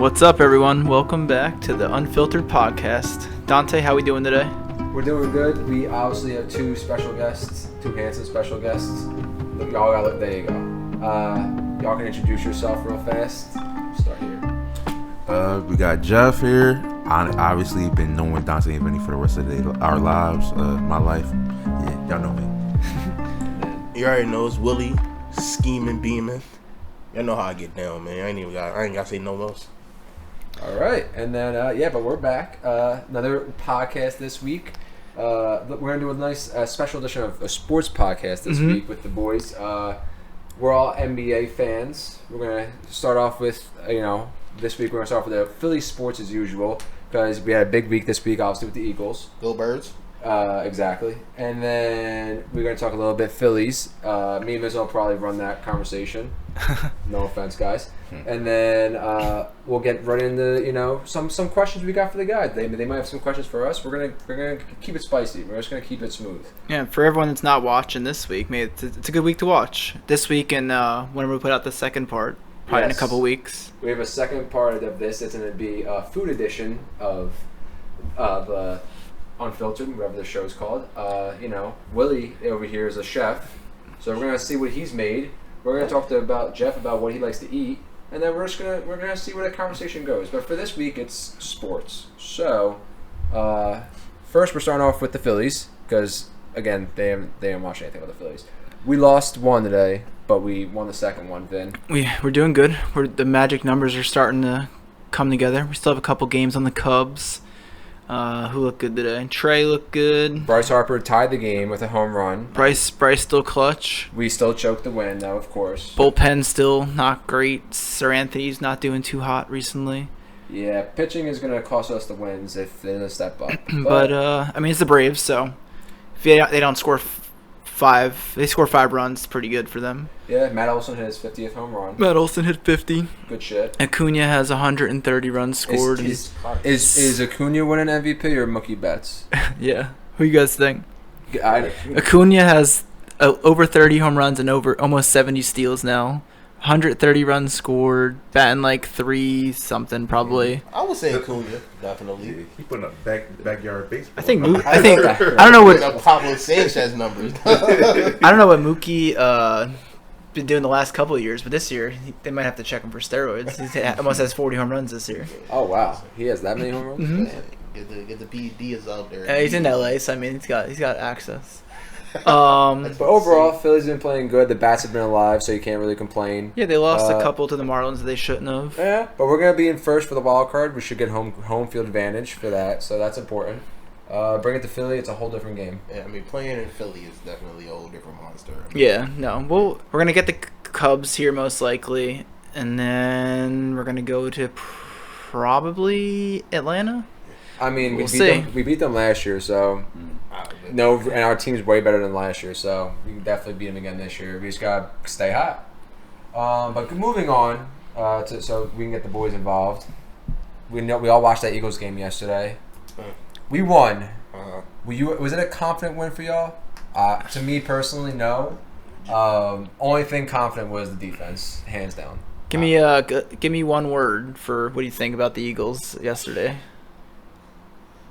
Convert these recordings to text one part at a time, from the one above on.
What's up, everyone? Welcome back to the unFILtered podcast. Dante, how we doing today? We're doing good. We obviously have two special guests, two handsome special guests. Y'all gotta look. There you go. Y'all can introduce yourself real fast. Start here. We got Jeff here. I obviously been knowing Dante and Vinny for the rest of our lives, my life. Yeah, y'all know me. You already know it's Willie, scheming, beaming. Y'all know how I get down, man. I ain't gotta say no else. All right, and then but we're back. Another podcast this week. We're gonna do a nice special edition of a sports podcast this week with the boys. We're all NBA fans. We're gonna start off with this week we're gonna start off with the Philly sports as usual because we had a big week this week, obviously with the Eagles. Go Birds. Exactly. And then we're going to talk a little bit Phillies. Me and Miz will probably run that conversation. No offense, guys. And then we'll get right into, some questions we got for the guys. They might have some questions for us. We're gonna keep it spicy. We're just going to keep it smooth. Yeah, for everyone that's not watching this week, it's a good week to watch. This week and when we put out the second part, probably in a couple weeks. We have a second part of this. It's going to be a food edition of unFILtered, whatever the show's called. Willie over here is a chef, so we're gonna see what he's made. We're gonna talk about Jeff about what he likes to eat, and then we're gonna see where the conversation goes. But for this week, it's sports. So first, we're starting off with the Phillies because again, they haven't watched anything about the Phillies. We lost one today, but we won the second one. Vin, we're doing good. The magic numbers are starting to come together. We still have a couple games on the Cubs. Who looked good today? Trey looked good. Bryce Harper tied the game with a home run. Bryce still clutch. We still choked the win, though, of course. Bullpen still not great. Sir Anthony's not doing too hot recently. Yeah, pitching is going to cost us the wins if they don't step up. But it's the Braves, so if they don't score they score 5 runs, pretty good for them. Yeah, Matt Olson hit his 50th home run. Matt Olson hit 50. Good shit. Acuna has 130 runs scored. Is Acuna winning MVP or Mookie Betts? Yeah. Who you guys think? Acuna has over 30 home runs and over almost 70 steals now. 130 runs scored, batting like 3 something probably. I would say Acuna, definitely. He putting up backyard baseball. I don't know what Pablo Sanchez numbers. I don't know what Mookie been doing the last couple of years, but this year they might have to check him for steroids. He almost has 40 home runs this year. Oh wow, he has that many home runs. Mm-hmm. Get the PEDs out there. He's in LA, so he's got access. But overall, Phillies have been playing good. The bats have been alive, so you can't really complain. Yeah, they lost a couple to the Marlins that they shouldn't have. Yeah, but we're gonna be in first for the wild card. We should get home field advantage for that, so that's important. Bring it to Philly; it's a whole different game. Yeah, playing in Philly is definitely a whole different monster. We're gonna get the Cubs here most likely, and then we're gonna go to probably Atlanta. We beat them last year, so and our team's way better than last year, so we can definitely beat them again this year. We just gotta stay hot. But moving on, so we can get the boys involved. We all watched that Eagles game yesterday. We won. Was it a confident win for y'all? To me personally, no. Only thing confident was the defense, hands down. Give me one word for what do you think about the Eagles yesterday?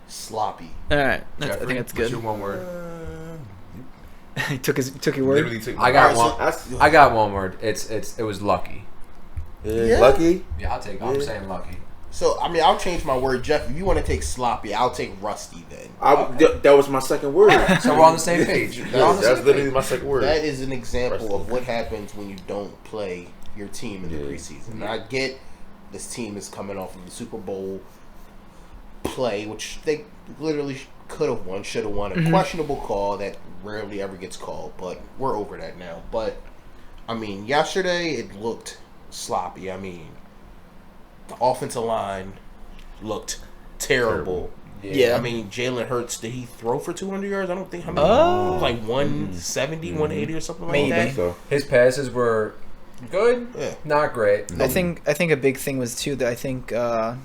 Sloppy. All right, I think that's good. What's your one word? He took your word. I got one word. It was lucky. Yeah. Lucky? Yeah, I'm saying lucky. So I'll change my word, Jeff. If you want to take sloppy, I'll take rusty then. That was my second word. So we're on the same page. That's literally my second word. That is an example of what happens when you don't play your team in the preseason. And I get this team is coming off of the Super Bowl play, which they literally could have won, should have won. A questionable call that rarely ever gets called, but we're over that now. But yesterday it looked sloppy. The offensive line looked terrible. Yeah. Jalen Hurts, did he throw for 200 yards? I don't think. How many? Like 170, 180 or something like that. So. His passes were good, not great. I think a big thing was too that I think a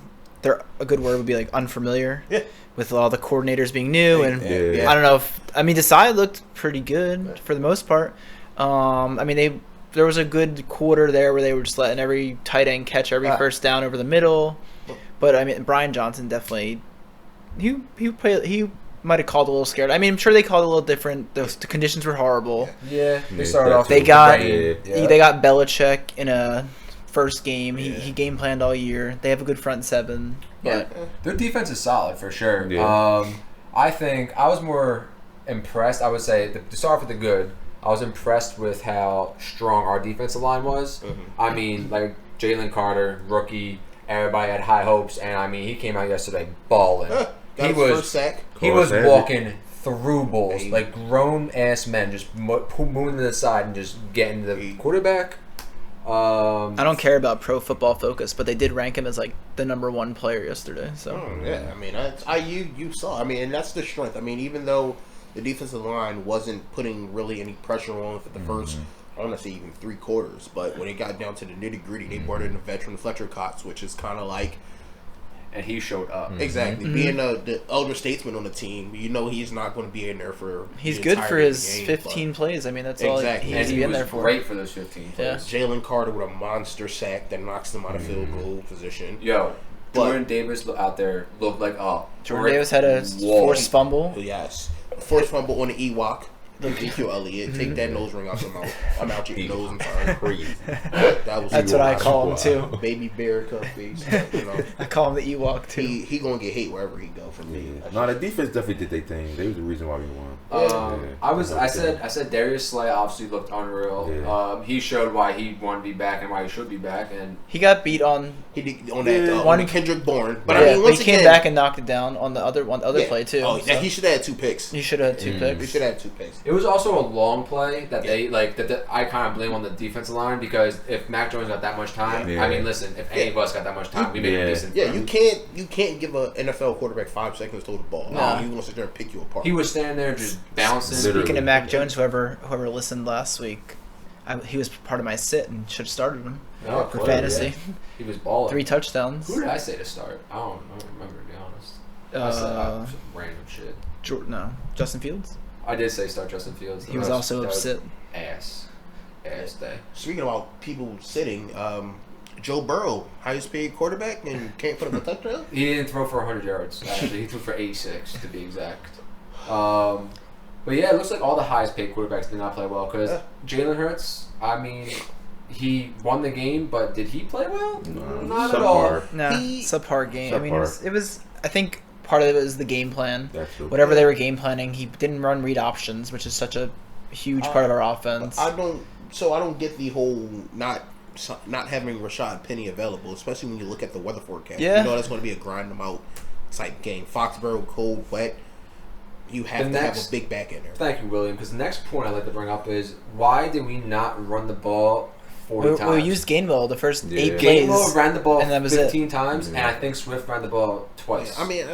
good word would be like unfamiliar. Yeah. With all the coordinators being new, and Yeah. I don't know if Desai looked pretty good for the most part. They there was a good quarter there where they were just letting every tight end catch every first down over the middle. But I mean, Brian Johnson definitely he might have called a little scared. I mean, I'm sure they called a little different. The conditions were horrible. Yeah, they started off. They got Belichick in a first game. He game planned all year. They have a good front seven. But their defense is solid for sure. Yeah. I think I was more impressed. I would say to start with the good. I was impressed with how strong our defensive line was. Mm-hmm. I mean, like Jalen Carter, rookie. Everybody had high hopes, and I mean, he came out yesterday balling. He was first sack. He was walking through bulls like grown ass men, just moving to the side and just getting the quarterback. I don't care about Pro Football Focus, but they did rank him as like the #1 player yesterday. So yeah, I mean, you saw. I mean, and that's the strength. I mean, even though the defensive line wasn't putting really any pressure on for the first, I don't want to say even 3 quarters, but when it got down to the nitty gritty, they brought in the veteran Fletcher Cox, which is kind of like. And he showed up. Exactly. Being the elder statesman on the team, you know he's not going to be in there for. He's good for his 15 plays. I mean, that's all he needs to be in there for. Great for those 15 plays. Yeah. Jalen Carter with a monster sack that knocks them out of field goal position. Jordan Davis out there looked like Jordan Davis had a forced fumble. Yes, forced fumble on the Ewok. Ezekiel Elliott, take that nose ring out your mouth. I'm out your nose. I'm sorry. Crazy. That's what I call him too. Baby bear cup face. You know. I call him the Ewok too. He gonna get hate wherever he go from me. No, the defense definitely did their thing. They was the reason why we won. I said Darius Slay obviously looked unreal. Yeah. He showed why he wanted to be back and why he should be back, and he got beat on. He did on that Kendrick Bourne, but I mean, once he came back and knocked it down on the other play too. Oh, yeah, he should have had 2 picks. He should have had 2 picks. He should have had 2 picks. It was also a long play that they that I kind of blame on the defensive line because if Mac Jones got that much time, I mean, listen, if any of us got that much time, we made a decent. Yeah, you can't give an NFL quarterback 5 seconds to throw the ball. No, he wants to sit there and pick you apart. He was standing there just bouncing. Speaking of Mac Jones, whoever listened last week, he was part of my sit and should have started him for fantasy. Yeah. He was balling. 3 touchdowns. Who did I say to start? I don't remember, to be honest. I said some random shit. Justin Fields. I did say start Justin Fields. He was also upset. Ass day. Speaking about people sitting, Joe Burrow, highest paid quarterback, and can't put up a touchdown? He didn't throw for 100 yards. Actually, he threw for 86 to be exact. But yeah, it looks like all the highest paid quarterbacks did not play well because Jalen Hurts, I mean, he won the game, but did he play well? No, not at all. No, subpar game. Subpar. I mean, it was. I think part of it was the game plan. Whatever they were game planning, he didn't run read options, which is such a huge part of our offense. I don't get the whole not having Rashad Penny available, especially when you look at the weather forecast. Yeah. You know that's going to be a grind them out type game. Foxborough, cold, wet. You have to have a big back in there. Thank you, William. Because the next point I'd like to bring up is why did we not run the ball 40 times? We used Gainwell the first 8 plays. Gainwell ran the ball and that was 15 times, and I think Swift ran the ball twice. Yeah, I mean,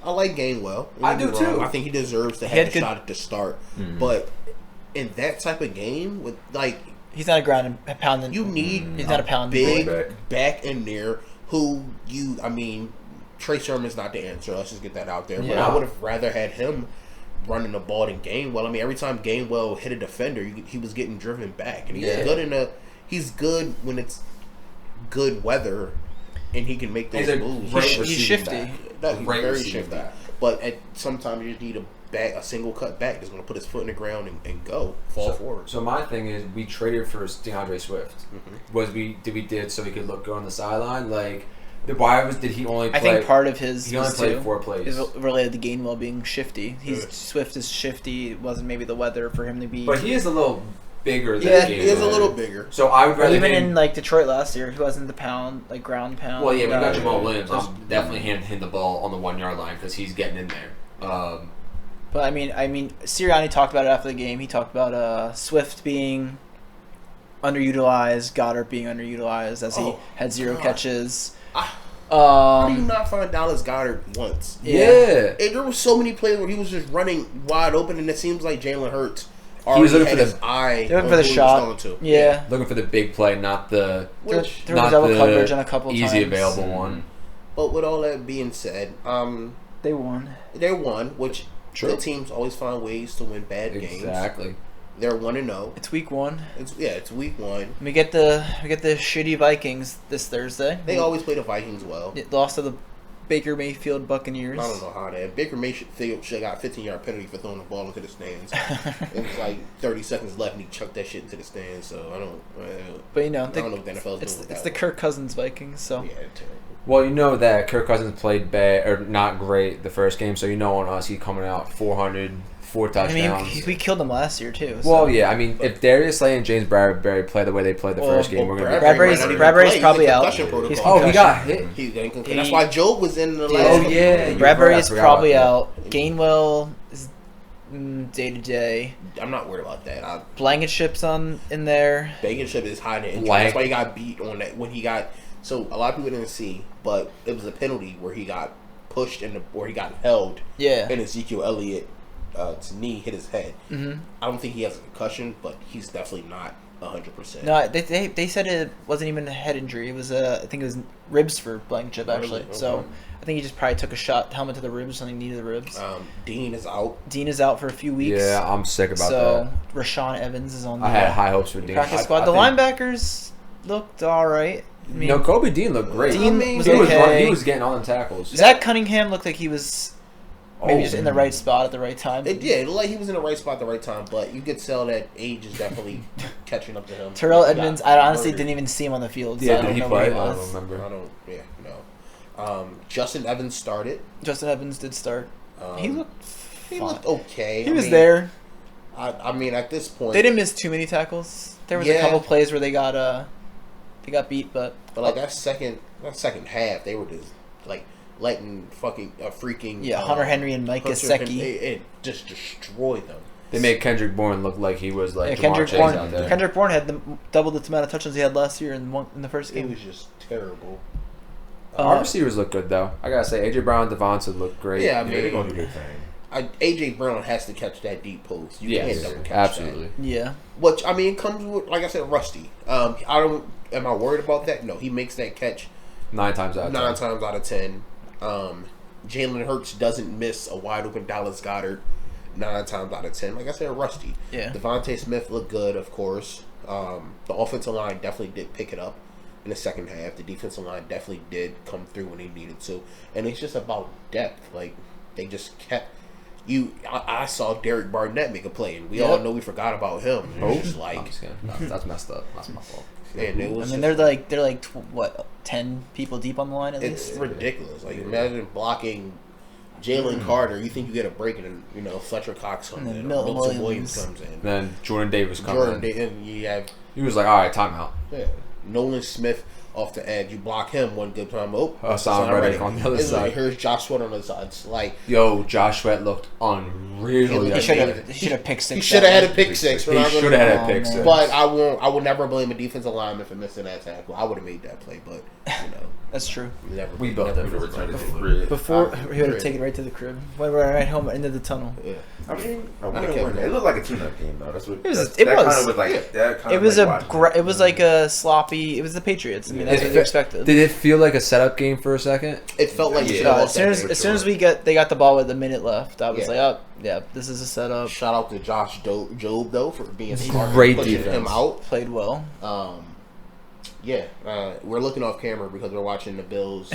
I like Gainwell. I do too. I think he deserves to have a shot at the start. But in that type of game, with he's not a ground and pounding. You need he's not a pound big back in there Trey Sermon's not the answer. Let's just get that out there. But I would have rather had him running the ball than Gainwell. I mean, every time Gainwell hit a defender, he was getting driven back, and he's good when it's good weather, and he can make those moves. He's shifty. He's very shifty. But sometimes you just need a single cut back that's going to put his foot in the ground and fall forward. So my thing is, we traded for DeAndre Swift. Did so he could go on the sideline? Did he only play? I think part of his he only played 4 plays. Is related to Gainwell being shifty. Swift is shifty. It wasn't maybe the weather for him to be. But he is a little bigger than Gainwell. He is a little bigger. So I would rather even in Detroit last year, he wasn't the ground pound. Well, yeah, we got Jamal Williams. I'm definitely handing him the ball on the 1 yard line because he's getting in there. But I mean, Sirianni talked about it after the game. He talked about Swift being underutilized, Goddard being underutilized as he had 0 catches. How do you not find Dallas Goddard once? Yeah. There were so many plays where he was just running wide open, and it seems like Jalen Hurts. He was looking for the shot. Yeah, looking for the big play, not the there was double coverage on a couple of easy times. Available one. But with all that being said, they won. They won, which the teams always find ways to win bad games. Exactly. They're 1-0. It's week 1. It's week 1. We get the shitty Vikings this Thursday. They always play the Vikings well. It lost to the Baker Mayfield Buccaneers. I don't know how that. Baker Mayfield should have got a 15-yard penalty for throwing the ball into the stands. It was like 30 seconds left, and he chucked that shit into the stands. So I don't. But I don't know what the NFL is doing. It's the Kirk Cousins Vikings. So yeah, terrible. Well, you know that Kirk Cousins played bad or not great the first game, so you know on us he's coming out 400, 4 touchdowns. I mean, we killed them last year too. So. Well, yeah, I mean, if Darius Slay and James Bradbury play the way they played the first game, we're gonna. Bradbury's probably out. He got hit. He's getting concussion. That's why Joe was in the last. Oh yeah, Bradbury's probably out. Gainwell is day to day. I'm not worried about that. Blankenship's in there. Blankenship is hiding injury. That's why he got beat on that when he got. So a lot of people didn't see, but it was a penalty where he got pushed where he got held. Yeah. And Ezekiel Elliott's knee hit his head. Mm-hmm. I don't think he has a concussion, but he's definitely not 100%. No, they said it wasn't even a head injury. It was I think it was ribs for Blankenship actually. Okay. So I think he just probably took a helmet to the ribs, something needed the ribs. Dean is out. Dean is out for a few weeks. Yeah, I'm sick about that. So Rashawn Evans is on. I had high hopes for Dean. Practice squad. The linebackers looked all right. I mean, Kobe Dean looked great. Dean was okay. He was getting all the tackles. Zach Cunningham looked like he was maybe just in the right spot at the right time. It looked like he was in the right spot at the right time, but you could tell that age is definitely catching up to him. Terrell Edmonds, I honestly didn't even see him on the field. So Yeah, I don't did he know play? where I was. don't remember. Justin Evans started. Justin Evans did start. He looked okay. He was there. I mean, at this point, they didn't miss too many tackles. There was a couple plays where they got beat, but like that second half, they were just like letting freaking Hunter Henry and Mike Gesicki. It just destroyed them. They made Kendrick Bourne look like he was like Kendrick Chase out there. Kendrick Bourne had double the amount of touchdowns he had last year in the first game. It was just terrible. Our receivers look good though. I gotta say, AJ Brown and Devonta look great. Yeah, I mean, they're gonna do their thing. AJ Brown has to catch that deep post. You can't double catch absolutely. that. Yeah. Which I mean comes with, like I said, rusty. Am I worried about that? No, he makes that catch 9 times out of 10. Jalen Hurts doesn't miss a wide open Dallas Goedert 9 times out of 10. Like I said, rusty. Yeah. Devontae Smith looked good, of course. The offensive line definitely did pick it up in the second half. The defensive line definitely did come through when they needed to, and it's just about depth. Like they just kept. I saw Derek Barnett make a play, and we all know we forgot about him. That's messed up. That's my fault. And it was. I mean, they're like what 10 people deep on the line at least. It's ridiculous. Like imagine blocking Jalen Carter. You think you get a break, and Fletcher Cox comes in, Milton Williams comes in, then Jordan Davis comes in. And you have. He was like, all right, timeout. Yeah, Nolan Smith off the edge. You block him one good time. Hassan Reddick on the other side. Like, here's Josh Sweat on the other side. It's like, Josh Sweat looked unreal. He should have picked six. He should have had a pick six. He should have had a pick six. But I will never blame a defensive lineman for missing that tackle. I would have made that play, but that's true. We built that for return to the crib. Before we would have taken it right to the crib. When we were right home into the tunnel. Yeah. I mean, it looked like a tune-up game though. That's what it was. It was like a sloppy. It was the Patriots. I mean, that's what you expected. Did it feel like a setup game for a second? It felt like as soon as they got the ball with a minute left, I was like, oh yeah, this is a setup. Shout out to Josh Jobe though for being smart, great pushing defense. him out. Played well. We're looking off camera because we're watching the Bills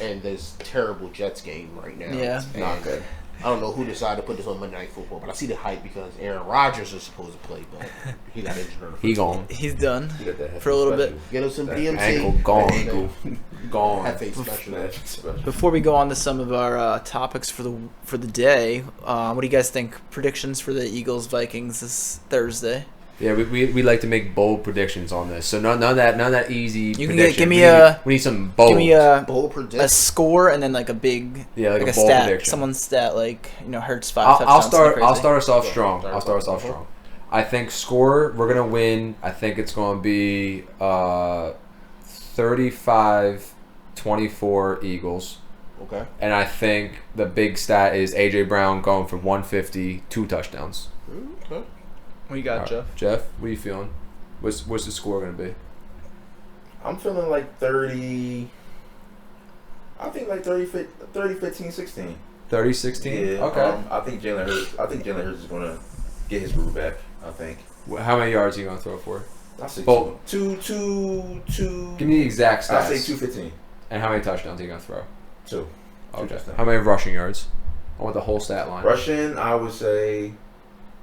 and this terrible Jets game right now. Yeah, not good. I don't know who decided to put this on Monday Night Football, but I see the hype because Aaron Rodgers is supposed to play, but he got injured. He's done for a little bit. Get him some DMC. Ankle gone. Special. Before we go on to some of our topics for the day, what do you guys think? Predictions for the Eagles Vikings this Thursday? Yeah, we like to make bold predictions on this. So none of that easy. You can prediction. We need some bold. Give me a bold prediction. A score and then like a big like a bold stat. Prediction. Someone's stat Hurts 5 touchdowns. I'll start us off strong. I think score we're gonna win. I think it's gonna be 35-24 Eagles. Okay. And I think the big stat is AJ Brown going for 150, 2 touchdowns. Okay. What you got, Jeff? Jeff, what are you feeling? What's the score going to be? I'm feeling like 30. I think like 30, 15, 16. 30-16? Yeah. Okay. I think Jalen Hurts is going to get his groove back. I think. How many yards are you gonna throw for? I'll say Both. two. Give me the exact stats. I'll say 215. And how many touchdowns are you gonna throw? 2. Okay. touchdowns. How many rushing yards? I want the whole stat line. Rushing, I'd say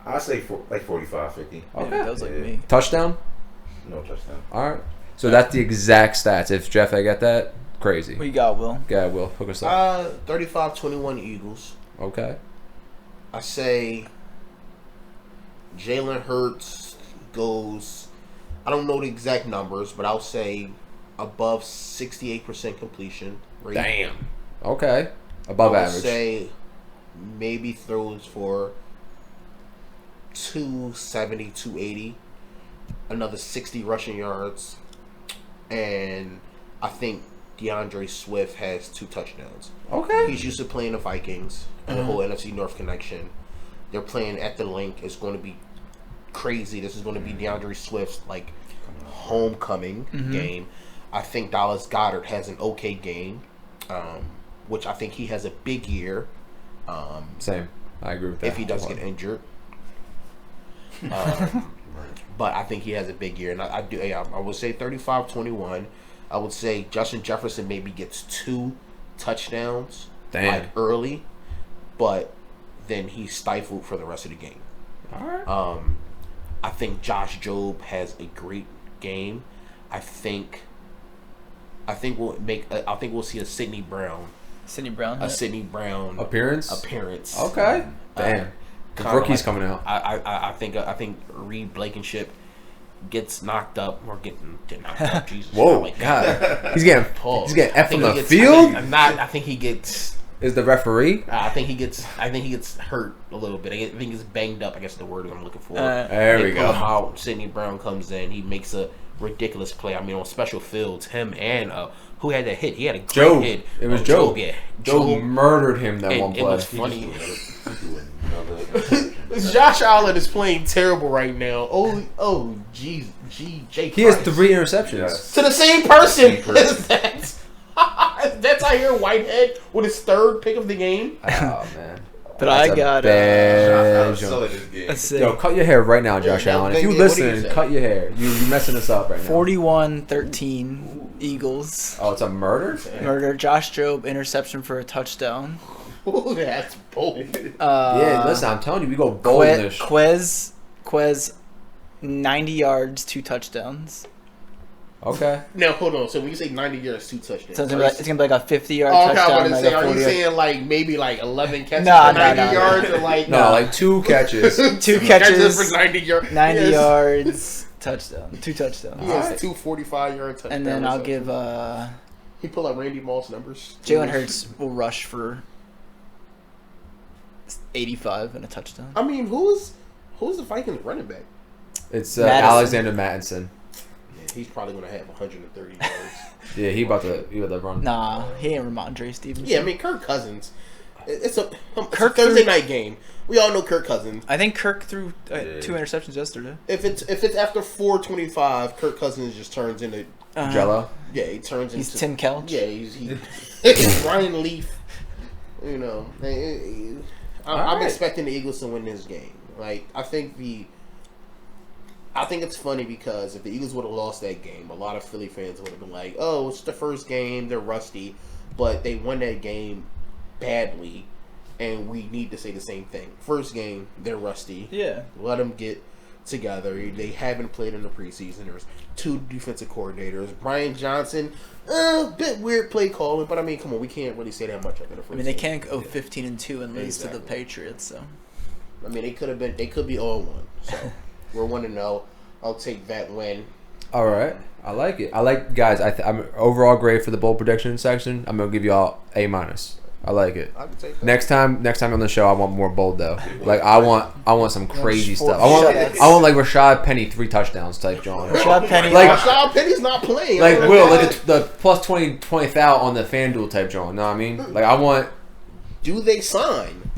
like 45, 50. Yeah, that was like Yeah. me. Touchdown? No touchdown. All right. So that's the exact stats. If Jeff, I get that, crazy. We got Will. Yeah, Will hook us up. 35-21 Eagles. Okay. I say Jalen Hurts goes, I don't know the exact numbers, but I'll say above 68% completion rate. Damn. Okay. Above I would average. say maybe throws for 270, 280, another 60 rushing yards, and I think DeAndre Swift has 2 touchdowns. Okay. He's used to playing the Vikings and the whole NFC North connection. They're playing at the Link. It's going to be crazy. This is going to be DeAndre Swift's like homecoming game. I think Dallas Goedert has an okay game, which I think he has a big year. Same. I agree with that. If he does get injured. But I think he has a big year. And I would say 35-21. I would say Justin Jefferson maybe gets 2 touchdowns like early, but then he's stifled for the rest of the game. All right. I think Josh Jobe has a great game. I think we'll see a Sidney Brown Appearance? Okay. Damn. The rookie's coming out. I think Reed Blankenship gets knocked up or get knocked up. Jesus. Whoa, like God. He's getting F from the gets, field? I think he gets. Is the referee? I think he gets hurt a little bit. I think he's banged up. I guess the word I'm looking for. There we go. How Sidney Brown comes in, he makes a ridiculous play. I mean, on special fields, him and who had that hit? He had a great hit. It was Joe. Yeah, Joe murdered him that one play. It was funny. Josh Allen is playing terrible right now. Jake. He has 3 interceptions. Yes. To the same person. That's I hear Whitehead with his 3rd pick of the game. Oh man. But I got Let's see. Yo, cut your hair right now, Josh Allen. If you listen, cut your hair. You messing us up right now. 41-13 Eagles. Oh, it's a murder? Murder. Josh Jobe interception for a touchdown. Oh, that's bold. Yeah, listen, I'm telling you, we go bold in this. Quez 90 yards, 2 touchdowns. Okay. Now hold on. So when you say 90 yards, 2 touchdowns, So it's gonna be like a 50-yard touchdown. touchdown. Okay, like are you 40 saying like maybe like 11 catches No, for 90 yards or like like 2 catches. 2 catches for 90 yards? 90 yards, touchdown. 2 touchdowns. He has 2 45-yard touchdowns. And then I'll give he pulled up Randy Moss numbers. Jalen Hurts will rush for 85 and a touchdown. I mean, who's the Vikings running back? It's Madison. Alexander Mattinson. Yeah, he's probably gonna have 130 yards. Yeah, he about to run. Nah, he ain't Ramondre Stevenson. Yeah, I mean Kirk Cousins. It's a Thursday night game. We all know Kirk Cousins. I think Kirk threw 2 interceptions yesterday. If it's after 4:25, Kirk Cousins just turns into Jello. Yeah, he turns He's into Tim Couch. Yeah, he's Ryan Leaf. You know, I'm expecting the Eagles to win this game. Like I think it's funny because if the Eagles would have lost that game, a lot of Philly fans would have been like, "Oh, it's the first game; they're rusty," but they won that game badly, and we need to say the same thing. First game, they're rusty. Yeah. Let them get together. They haven't played in the preseason. There's 2 defensive coordinators. Brian Johnson, bit weird play calling, but I mean, come on, we can't really say that much after the first. I mean, they game. can't go 15-2 and lose to the Patriots. So. I mean, they could be 0-1. So we're 1-0. I'll take that win. All right, I like it. Guys. I'm overall grade for the bold prediction section. I'm gonna give y'all A-. I like it. I can take that. Next time on the show, I want more bold though. Like I want some crazy stuff. I shutouts. want like Rashad Penny 3 touchdowns type John. Rashad Penny. Like Rashad Penny's not playing. like Will like the plus 20,000 on the FanDuel type John. Know what I mean? Like I want. Do they sign?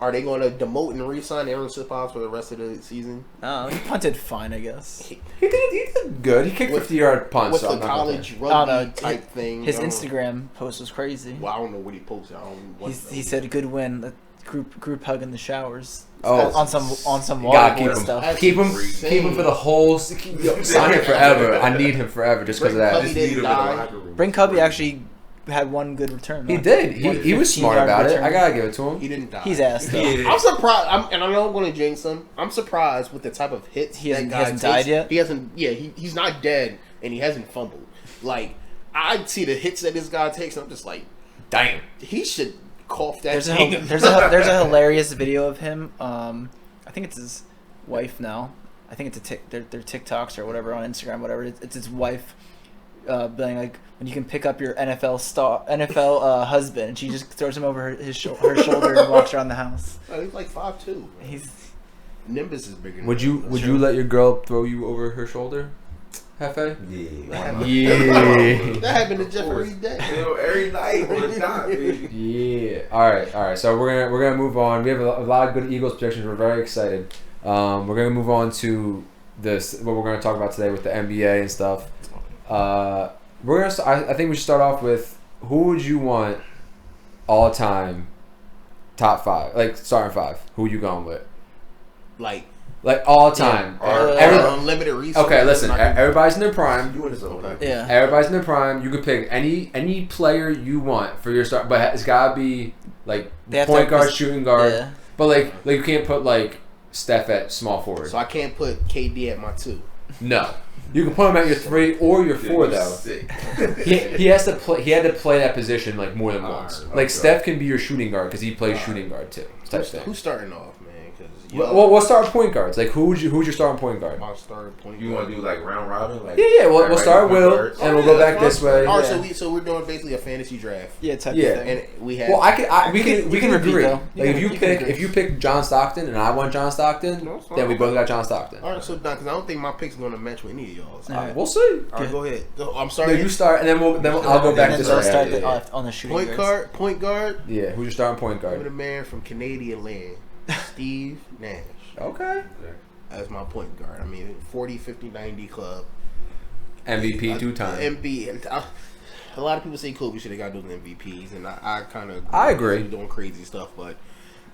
Are they going to demote and re-sign Aaron Siposs for the rest of the season? He punted fine, I guess. He did good. He kicked 50-yard punts. With So the college Oh, rugby no, type thing. His I don't- Instagram post was crazy. Well, I don't know what he posted. I don't know what He said, "Good win. group hug in the showers. Oh, on some you gotta water keep him. stuff. Keep him for the whole. Sign him forever. I need him forever just because of that. Cubby didn't die. Brink Cubby actually had one good return. He did. He was smart about it. I gotta give it to him. He didn't die. He's ass though. I'm surprised, and I know I'm going to jinx him. I'm surprised with the type of hits He that guy hasn't takes. died yet? He hasn't. Yeah, he's not dead, and he hasn't fumbled. Like I see the hits that this guy takes, and I'm just like, Damn. he should cough that. There's thing. there's a hilarious video of him. I think it's his wife now. I think it's their TikToks or whatever on Instagram, whatever. It's his wife being like, when you can pick up your NFL husband, and she just throws him over her shoulder and walks around the house. Oh, he's like 5'2". He's Nimbus is bigger. Would you let your girl throw you over her shoulder, Hefe? Yeah. Yeah. That happened to Jeffrey Day. Every night on the dot, baby. Yeah. All right. So we're gonna move on. We have a lot of good Eagles predictions. We're very excited. We're gonna move on to this. What we're gonna talk about today with the NBA and stuff. I think we should start off with, who would you want all time top 5, like starting 5? Who you going with? Like all time. unlimited resources. Okay, listen. Everybody's in their prime. You in his own life. yeah. Everybody's in their prime. You could pick any player you want for your start, but it's gotta be like They have to point have guard, this- shooting guard. Yeah. But like you can't put like Steph at small forward. So I can't put KD at my 2. No, you can put him at your 3 or your 4 though. Sick. He has to play. He had to play that position like more than once. Alright, Like okay. Steph can be your shooting guard because he plays shooting guard too. Type thing. Who's starting off, man? Because Well, we'll start with point guards. Like who's your starting point guard? my starting point. You want to do like round robin? Like Yeah. We'll everybody start point Will guards? and we'll go back this way. All right, Yeah. so we're doing basically a fantasy draft, Yeah, type Yeah. of thing. and we have. Well, we can can repeat, agree. though. Like You can agree. if you pick John Stockton and I want John Stockton, No, it's fine. then we both got John Stockton. All right, so because I don't think my pick's going to match with any of y'all's. All right. We'll see. All right, go ahead. I'm No, sorry. you start, and then I'll go back And then this they'll way. start Yeah. on the shooting Point guard. Yeah, who's your starting point I'm the guard? man from Canadian land, Steve Nash. Okay. As my point guard. I mean, 40, 50, 90 club. MVP 2 times. A lot of people say Kobe should have got those MVPs, and I kind of I agree. Doing crazy stuff, but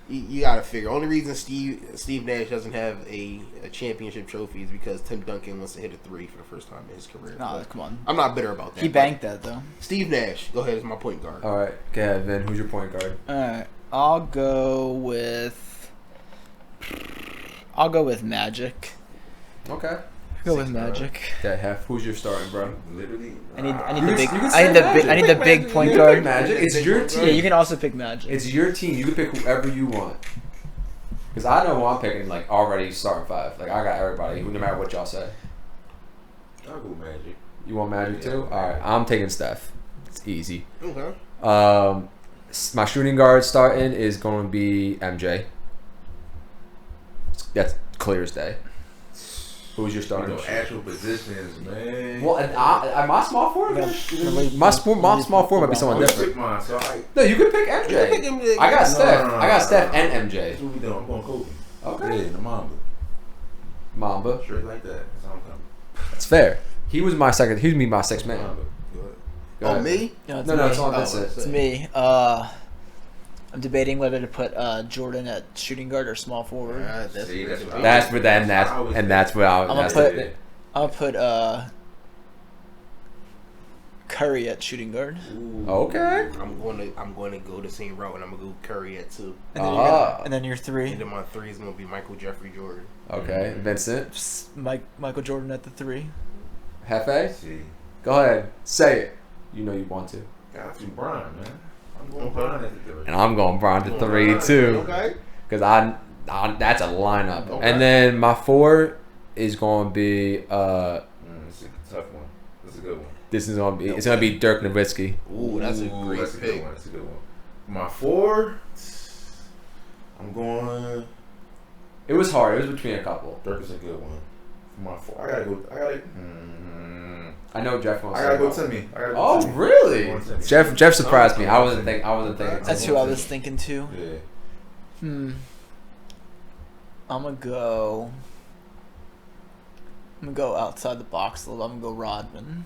you got to figure. Only reason Steve Nash doesn't have a championship trophy is because Tim Duncan wants to hit a 3 for the first time in his career. Nah, But come on. I'm not bitter about that. He banked that though. Steve Nash, go ahead, as my point guard. All right, go ahead, Vin. Who's your point guard? All right, I'll go with Magic. Okay. Go with Magic. That half. Who's your starting, bro? Literally. I need You the big. can I say need the Magic. big. I need the big point You can pick guard. Magic. It's your Yeah, team. you can also pick Magic. It's your team. You can pick whoever you want. Because I know who I'm picking, like, already starting 5. Like, I got everybody, no matter what y'all say. I'll go Magic. You want Magic too? All right, I'm taking Steph. It's easy. Okay. My shooting guard starting is going to be MJ. That's clear as day. Who's your You starting? know, actual positions, man. Well, and my small forward, Yeah. my small forward might be someone Oh, you different. pick mine, so No, you can pick MJ. You can pick MJ. I got No, Steph. no, I got no, Steph no. and That's MJ. what we doing. I'm going Kobe. Okay. Yeah, the Mamba. Mamba. Straight like that. That's how I'm coming. That's fair. He was my second. He was my sixth man. Mamba. Go Oh, ahead. me? No, it's No, me. it's on Oh, Vincent. It's me. I'm debating whether to put Jordan at shooting guard or small forward. See, that's what I That's was- what that, and that's what I was. I'm gonna that's put- it. I'll put Curry at shooting guard. Ooh. Okay. I'm going to go the same route, and I'm gonna go Curry at 2. And then, and then your 3. And then my 3 is gonna be Michael Jeffrey Jordan. Okay. Vincent. Michael Jordan at the 3. Hefe. See, Go ahead. Say it. You know you want to. got you, Brian, man. I'm going Brian at the 3. And I'm going Brian to 3 too. Okay. Because I that's a lineup. Okay. And then my 4 is going to be This is a tough one. This is a good one. it's going to be Dirk Nowitzki. Ooh, that's a great That's a pick. good one. That's a good one. My 4, I'm going. It was hard. It was between a couple. Dirk is a good one. For my 4, I gotta go. I know Jeff wants I gotta go to. Timmy. I gotta go Oh, Timmy. really? I'm going Timmy. Jeff surprised me. I wasn't thinking. That's who I was thinking too. Yeah. I'm gonna go outside the box a little. I'm gonna go Rodman.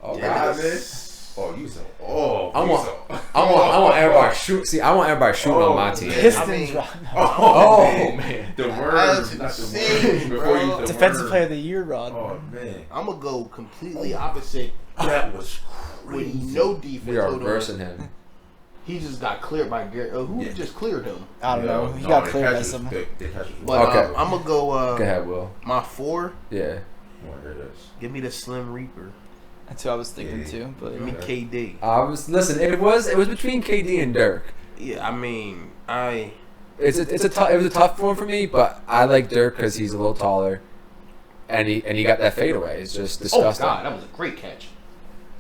Okay. Yes. Oh, you so. Oh, I want everybody shoot. See, I want everybody shooting on my team. Pistons. Oh, man. The words, not the words. Before you the Defensive word. Player of the Year, Rod. Oh, man. I'm gonna go completely opposite. That was With crazy. no defense. We are Hold on. reversing him. He just got cleared by Garrett. Who Yeah. just cleared him? I don't know. He No, got the cleared by catch was someone. thick. The catch was But Okay. I'm gonna go. Go ahead, Will. My 4. Yeah. Oh, there it is. Give me the Slim Reaper. That's who I was thinking Yeah. too. But Give me KD. Listen. It was between KD and Dirk. Yeah, I mean, It was a tough one for me, but I like Dirk because he's a little taller, and he got that fadeaway. It's just disgusting. Oh God, that was a great catch.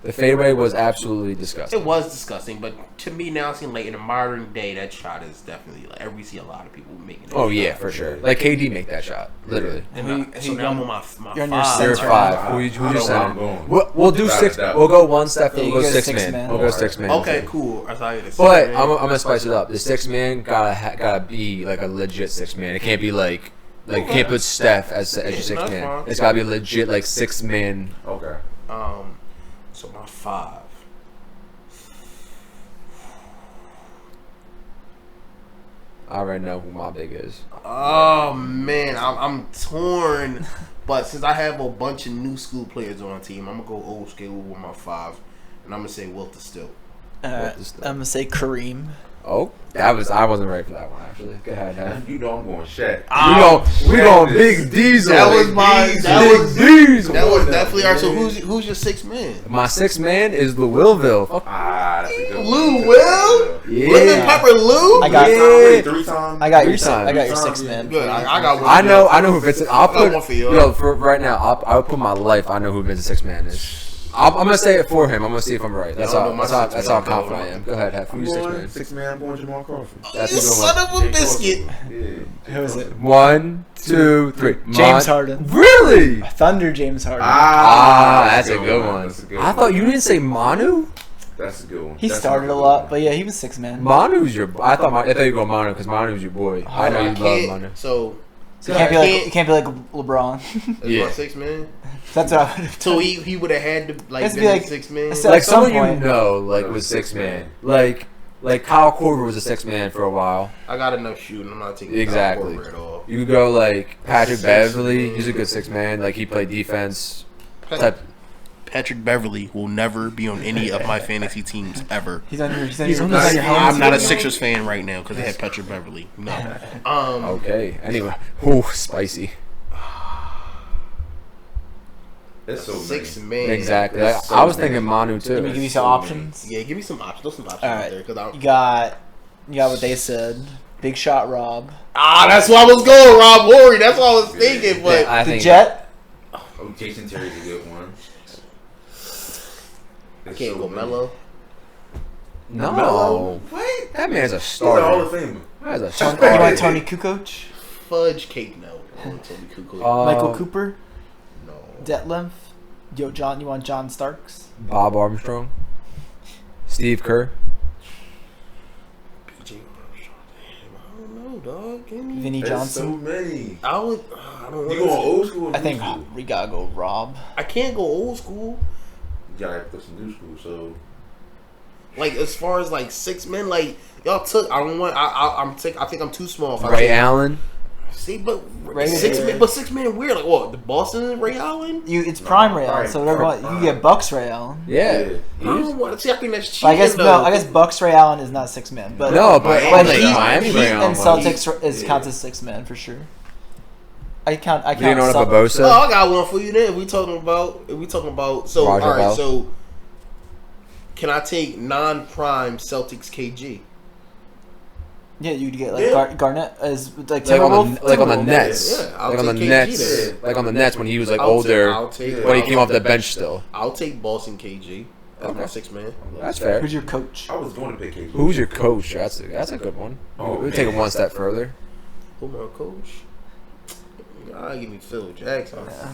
The fadeaway was absolutely disgusting. It was disgusting, but to me now, seeing like in the modern day, that shot is definitely like we see a lot of people making. That Oh shot. yeah, for sure. Like KD make that shot, literally. And Who- so who now I'm you on my you're on your five. You're center. five. I Who's know your where center? I'm going. We'll do Without six. a doubt. We'll go one step. Yeah, We'll you go go six six man. man. We'll go six man. Okay, cool. I thought you But I'm gonna spice it up. The six man gotta be like a legit six man. It can't be like can't put Steph as your six that's man. fine. It's gotta be legit like 6 man. Okay. So my 5. I already know who my big is. Oh man, I'm torn. But since I have a bunch of new school players on my team, I'm gonna go old school with my 5, and I'm gonna say Wilter still. I'm gonna say Kareem. Oh, I wasn't ready for that one actually. Go ahead, Hef. You know I'm going Shaq. We going Big Diesel. That was my. Big Diesel. That was definitely our. So who's your 6 man? My 6 man is Louisville. Fuck. Ah, that's a good one. Lou Will? Yeah. Lemon Pepper Lou? I got. Yeah. 3 times. I got your. Three times. I got your 6 man. Good. I got one. I know who Vincent. I'll got put one for you. yo for right now. I'll put my life. I know who Vincent 6 man is. I'm gonna say it for him. I'm gonna see if I'm right. That's I how. don't know That's my how. 6 That's how man, confident though. I am. Go ahead, Hef. Who's your 6 man? 6 man, I'm going Jamal Crawford. That's You a good son one. of a biscuit. Yeah. Who is it? 1, 2, 3. James Harden. Really? Thunder James Harden. That's a good one. That's a good I thought you didn't say Manu. That's a good one. He That's started not a good lot, one. but yeah, he was 6 man. Manu's your. I thought you were going Manu because Manu's your boy. I know you love Manu. So So you can't be like LeBron. that's Yeah. my 6 man. That's what I would have. So he would have had to like Has to been be a like- 6 man. So- Like at some someone you point- know, like was 6 man. Like Kyle Korver was a 6 man for a while. I got enough shooting. I'm not taking Exactly. Kyle Korver at all. You could go like Patrick 6 Beverly. man. He's a good 6 man. Like he played defense. Patrick Beverly will never be on any of my fantasy teams ever. He's on your. He's He's on on the your same- I'm not a team. Sixers fan right now because they have Patrick Beverly. No. Okay. Anyway, ooh, spicy. That's so 6 many. man. Exactly. That's I was so thinking many. Manu Let me too. give you some So options. Yeah, give me some options. Throw some options All out right. there because You got what they said. Big shot Rob. that's why I was going Rob Horry. That's what I was thinking. But Yeah, I The think Jet. Oh, Jason Terry's a good one. I can't go Melo. No. Melo? What? That man's a He's a Hall of starter. Famer. That is a You starter. want Tony Kukoc? Fudge cake. No. I want Tony Kukoc. Michael Cooper. No. Detlef. You want John Starks? Bob Armstrong. Steve Kerr. PJ Armstrong. Damn, I don't know, dog. Give me. Vinny That's so Johnson. many. I would. I don't You want going old school? Or I think new school? we gotta go Rob. I can't go old school. You gotta put some new school. So Like as far as like 6 men, like y'all took. I don't want. I think I'm too small. If I Ray take- Allen. See, but Ray 6 Allen. men. But 6 men weird. Like what? The Boston and Ray Allen. It's prime Ray Allen, prime, so whatever. prime. You can get Bucks Ray Allen. Yeah. Yeah. I don't want. See, I think that's cheating. But I guess though. I guess Bucks Ray Allen is not 6 man, but No, but Miami- Heat, Miami Heat Ray Allen and was. Celtics is Yeah. counts as 6 man for sure. I count. You know what Celt- Barbosa? Oh, I got one for you. Then we talking about. So Roger all right. Bell. So can I take non-prime Celtics KG? Yeah, you'd get like Yeah. Garnett as like Like on Timberwolf. the Nets. Yeah, I'll Like on the take KG Nets. then. Like on the Nets when he was like I'll older. take. When he came off the bench still. I'll take Boston KG. That's my Okay. 6 man. That's fair. Who's your coach? I was going to pick KG. Who's your coach? That's a good one. Oh, We'll take it man. one step further. Who my coach? Give me Phil Jackson. Yeah.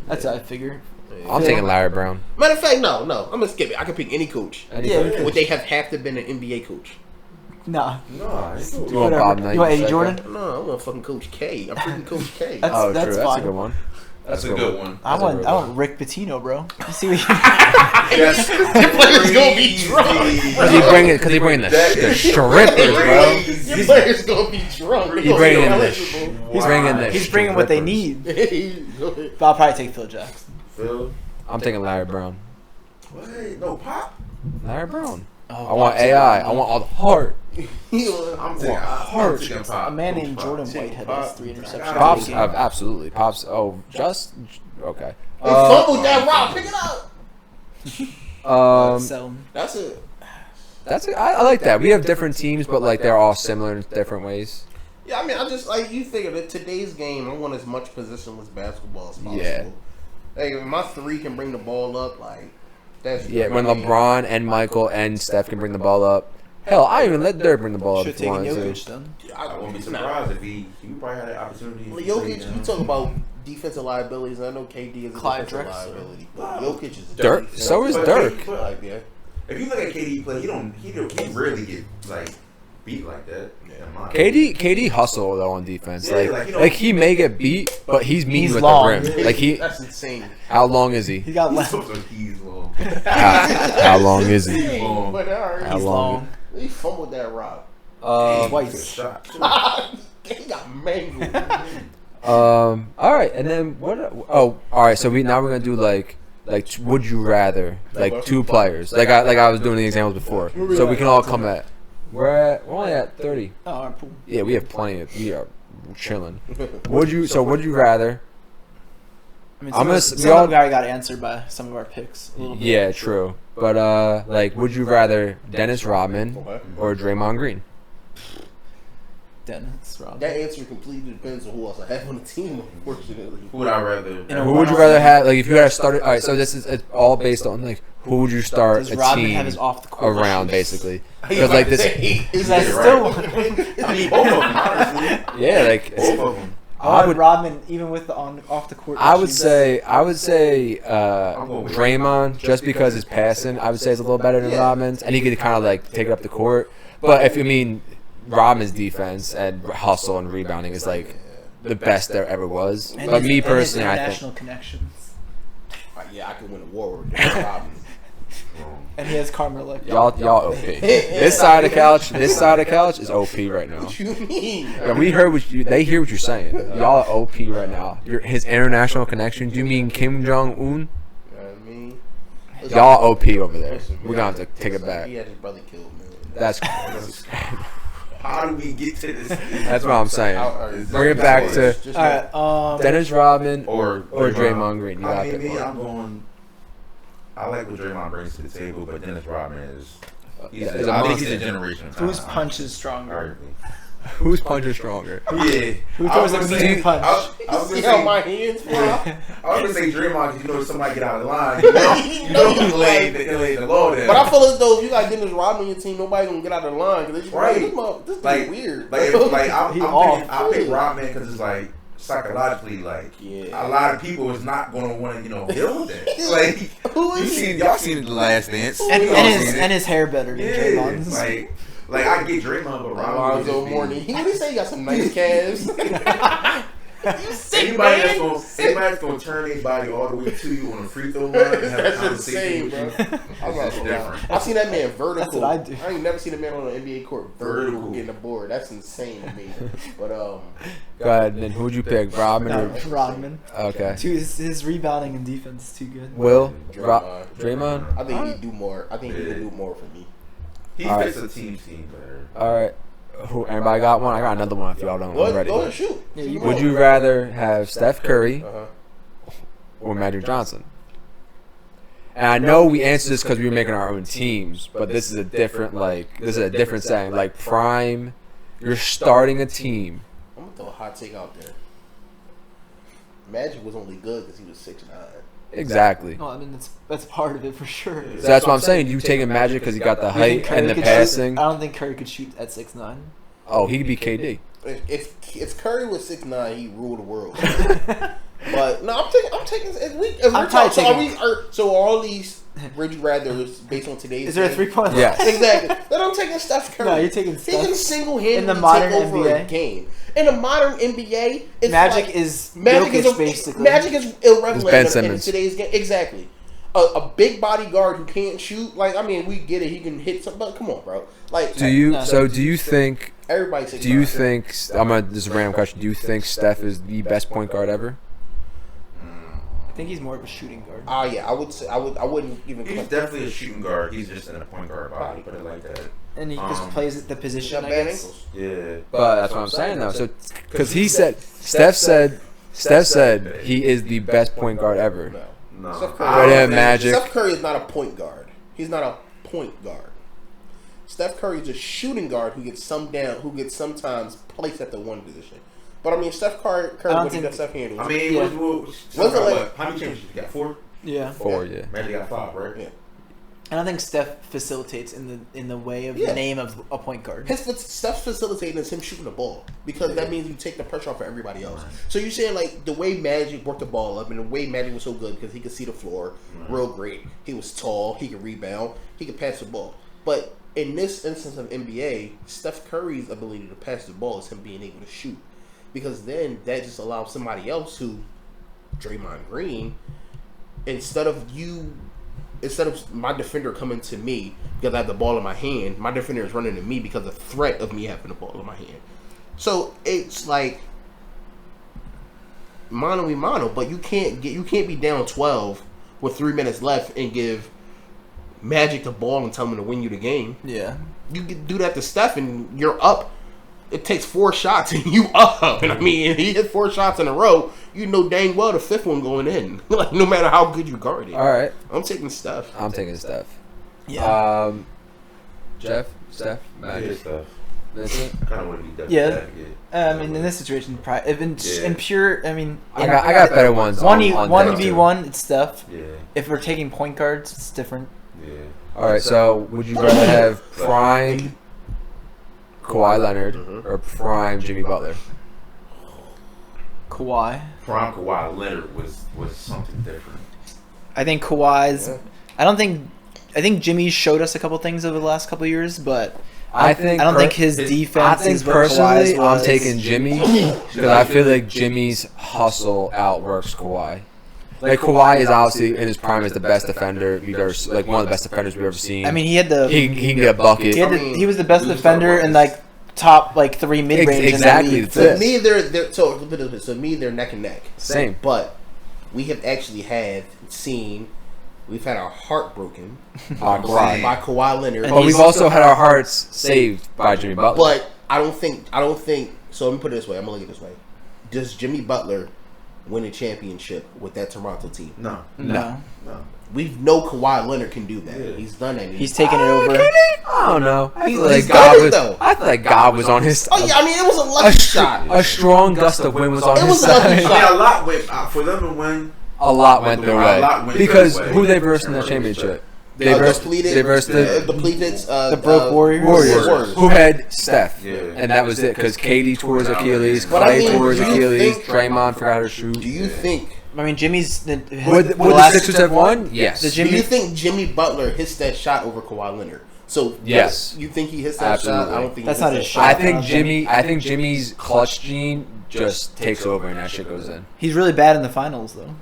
That's what I figure. Yeah. I'm taking Larry Brown. Matter of fact, no. I'm gonna skip it. I can pick any coach. Yeah, Anything. Would they have to been an NBA coach? Nah. Nah, it's You no. want Whatever. Bob Knight? You want Eddie Jordan? No, I want fucking Coach K. I'm freaking Coach K. That's- Oh, true. That's a fine. good one. That's a good one. I want Rick Pitino, bro. You see what Yes. Your player's gonna be drunk. Because he bringing the strippers, bro. Your player's gonna be drunk. He's bringing what they need. But I'll probably take Phil Jackson. Phil? I'm taking Larry Brown. What? No, Pop? Larry Brown. Oh, I want AI. I want all the heart. I'm taking Pop. A man named Jordan Whitehead has 3 interceptions. Pops, absolutely. Pops. Oh, just okay. He fumbled that rock. Pick it up. So That's it. That's it. I like that. We have different teams, but like they're all similar in different ways. Yeah, I mean, I just like you figure that today's game, I want as much positionless basketball as possible. Yeah. Like if my 3 can bring the ball up, like that's When LeBron and Michael and Steph can bring the ball up. Hell, I even let Dirk bring the ball up should if he take wanted to. Jokic then. I wouldn't be surprised if he probably had an opportunity. Jokic, you talk about defensive liabilities. I know KD is a Clyde defensive Drexler. liability, but Jokic is a Dirk. defensive So is liability. Dirk. Like, yeah. If you look at KD play, he rarely get like beat like that. Yeah. KD hustle though on defense. Yeah, Like he may get beat, but he's mean He's with long. the rim. Like That's insane. how long is he? He got He's left. supposed to he's long. How long is he? He's long. But all right, How long? he fumbled that rock. Twice. Shot. He got mangled. All right, and then what? Oh, all right. So we're gonna do like would you rather like 2 players like I was doing the examples before, so we can all come at. We're only at 30. Oh, all right, cool. Yeah, we have plenty of. We are chilling. Would you rather? I mean, I'm gonna. some of the guy got answered by some of our picks. A little bit. Yeah, true. But like, would you rather Dennis Rodman or Draymond Green? Dennis Rodman. That answer completely depends on who else I have on the team, unfortunately. Who would I rather? Who would you rather have? Like, if you had started. All right, so this is it's all based on like who would you start Does a Rodman team have his off the court around, issues? basically? Because like this, Is that still? I mean, both of them, honestly. yeah, like Both of them. I would Rodman even with the off the court. I would issues. say Draymond just because his passing I would say is a little better than Rodman's, and he could kind of like take it up the court. But if you mean Rodman's defense and hustle and rebounding is like the best there ever was. And But his- me and his personally, I international think connections, Yeah, I could win a war with Robin. and he has Carmelo. y'all OP. This side of the couch is OP right now. What you mean? Yeah, we heard they hear what you're saying. Y'all are OP right now. His international connection. Do you mean Kim Jong Un? You know what I mean? Y'all OP over there. Listen, We're gonna have to take it back. He had his brother killed, man. That's How do we get to this? that's what I'm saying. Bring it back to Just All right. Dennis Rodman or Draymond Green. You I gotta mean, pick me, one. I'm going. I like what Draymond brings to the table, but Dennis Rodman is. He's I a think he's a monster. generation. Whose punch is stronger? Arguably. Whose punch is stronger? Yeah. Who I throws was a gonna mean say- punch? I was see gonna how my say. hands fly? I was gonna say Draymond because you know if somebody get out of line, you know he laid the law there. But I feel as though if you got Dennis Rodman on your team, nobody gonna get out of the line because Right. This like is weird. Like, I'm He thinking, off. I pick Rodman because it's like psychologically, like Yeah. a lot of people is not gonna want to deal with that. Like Who is he? y'all seen The Last Dance, And, We all and his seen it. and his hair better than Yeah, Draymond's. like I get Draymond, but Rodman would Alonzo just Mourning. be. He really say he got some nice calves. Anybody that's gonna turn their body all the way to you on a free throw line and have a That's conversation insane, with bro. you, it's just different. I've seen that man vertical. That's what I do. I ain't never seen a man on an NBA court vertical Vertical. getting a board. That's insane to me. But Go ahead. Then who'd you pick, Rodman No, or? Rodman. Okay. His rebounding and defense is too good. Will Draymond. Draymond. I think he'd do more. I think he would do more for me. He All fits a team better. All right. Who? Anybody got one? I got another one. If y'all don't Go ahead, already. go ahead, shoot. Yeah, you Would you rather have Steph Curry Uh-huh. or Magic Johnson? And I know we answered this because we were making our own teams, but this is a different setting. Like prime, you're starting a team. I'm gonna throw a hot take out there. Magic was only good because he was 6'9". Exactly. No, I mean that's part of it for sure. So that's what I'm saying. You taking Magic because he got the You think height Curry and the could passing. shoot? I don't think Curry could shoot at 6'9". Oh, he could be KD. If Curry was 6'9", he'd rule the world. But no, I'm taking. If we, if I'm we're probably talking, taking- so all these would you rather based on today's? Is there a game? 3-point line? Yes. Exactly. Then I'm taking Steph Curry. No, you're taking He Steph. can single-handedly In the modern take over NBA? a game. In the modern NBA, it's Magic like, is Magic Jokic, is basically. Magic is irrelevant It's Ben in Simmons. today's game. Exactly. A big bodyguard who can't shoot. Like, I mean, we get it. He can hit some, but come on, bro. Like, Do you? No. So do you think? everybody takes Do you Curry. think? This is a random question. Do you think Steph is the best point guard ever? I think he's more of a shooting guard. Yeah, I would say I wouldn't even. He's definitely a shooting guard. He's just in a point guard body, put it like that. And he just plays at the He's position, got I bad guess. ankles. Yeah. But that's what I'm saying though. So because Steph said he is the best point guard ever. No. No. Steph I Curry, Right don't in Magic. Steph Curry is not a point guard. He's not a point guard. Steph Curry is a shooting guard who gets sometimes placed at the one position. But I mean, Steph Curry what he got Steph handles. I mean, Yeah. how many championships you got? 4? Yeah. 4, yeah. Magic got 5, right? Yeah. And I think Steph facilitates in the way of the name of a point guard. Steph's facilitating is him shooting the ball because that means you take the pressure off of everybody else. So you're saying like the way Magic worked the ball up and the way Magic was so good because he could see the floor real great. He was tall. He could rebound. He could pass the ball. But in this instance of NBA, Steph Curry's ability to pass the ball is him being able to shoot because then that just allows somebody else who, Draymond Green, instead of my defender coming to me because I have the ball in my hand, my defender is running to me because of the threat of me having the ball in my hand. So it's like mano a mano, but you can't be down 12 with 3 minutes left and give Magic the ball and tell him to win you the game. Yeah. You can do that to Steph and you're up. It takes 4 shots and you up. And I mean, if he hit 4 shots in a row, you know dang well the 5th one going in. Like no matter how good you guard it. All right. I'm taking Steph. I'm taking Steph. Yeah. Jeff, Steph, Yeah, Magic, stuff. Vincent. I kind of want to be that. Yeah. that, yeah. I mean, in this situation, in pure, I mean, I got better ones. one deck, too. 1v1, it's Steph. Yeah. If we're taking point guards, it's different. Yeah. All right. So would you rather have prime Kawhi Leonard or prime Jimmy Butler? Kawhi. Prime Kawhi Leonard was something different. I think Kawhi's. I think Jimmy showed us a couple things over the last couple years, but I don't think his defense. I think is what personally, Kawhi's was. I'm taking Jimmy because I feel like Jimmy's hustle outworks Kawhi. Like Kawhi is obviously in his prime as the best defender we've ever, like one of the best defenders we've ever seen. I mean, he had the. he can get a bucket. He was the best defender in like top like 3 mid range. Exactly. In that That's league. it. To me, they're neck and neck. Same. But we have actually we've had our heart broken by Kawhi. by Kawhi Leonard. But we've also had our hearts saved by Jimmy Butler. But I don't think. So let me put it this way. I'm gonna look at it this way. Does Jimmy Butler win a championship with that Toronto team? No. No. We know Kawhi Leonard can do that. Yeah. He's done that. He's taking it over. I don't know. I feel He's like got it, though. I feel like God was on his Oh side. yeah, I mean it was a lucky shot. A strong gust of wind was on It his was a lucky side. shot. I mean, a lot went for them to win. A lot went their A way lot went because their way. who they versed in the championship? They versed the The broke Warriors. who had Steph, Yeah. and that was it. Because KD tore his Achilles, But I Clay mean, tore his do you Achilles, think- Draymond forgot how to shoot. Do you think? I mean, Jimmy's. Would the Sixers have won? Yes. The Do Jimmy. you think Jimmy Butler hits that shot over Kawhi Leonard? So Yes. you think he hits that shot? Absolutely. I don't think That's he not hits his that shot. I think Jimmy's clutch gene just takes over and that shit goes in. He's really bad in the finals, though.